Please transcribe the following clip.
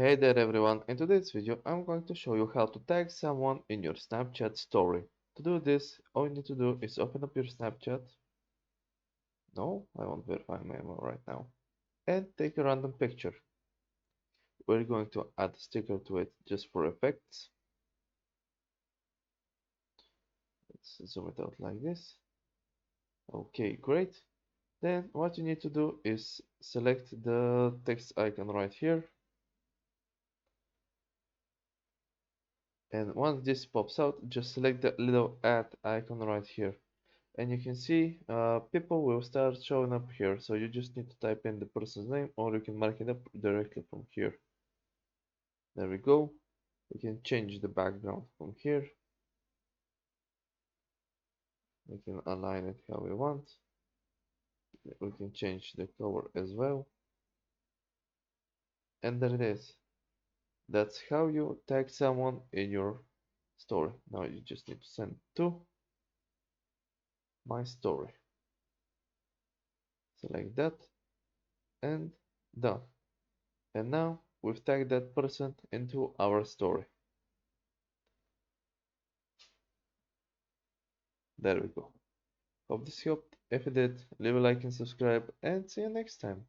Hey there everyone, in today's video I'm going to show you how to tag someone in your Snapchat story. To do this, all you need to do is open up your Snapchat. No, I won't verify my email right now. And take a random picture. We're going to add a sticker to it just for effects. Let's zoom it out like this. Okay, great. Then what you need to do is select the text icon right here. And once this pops out, just select the little add icon right here. And you can see people will start showing up here, so you just need to type in the person's name, or you can mark it up directly from here. There we go. We can change the background from here. We can align it how we want. We can change the color as well, and there it is. That's how you tag someone in your story. Now you just need to send to my story. Select that and done. And now we've tagged that person into our story. There we go. Hope this helped. If it did, leave a like and subscribe, and see you next time.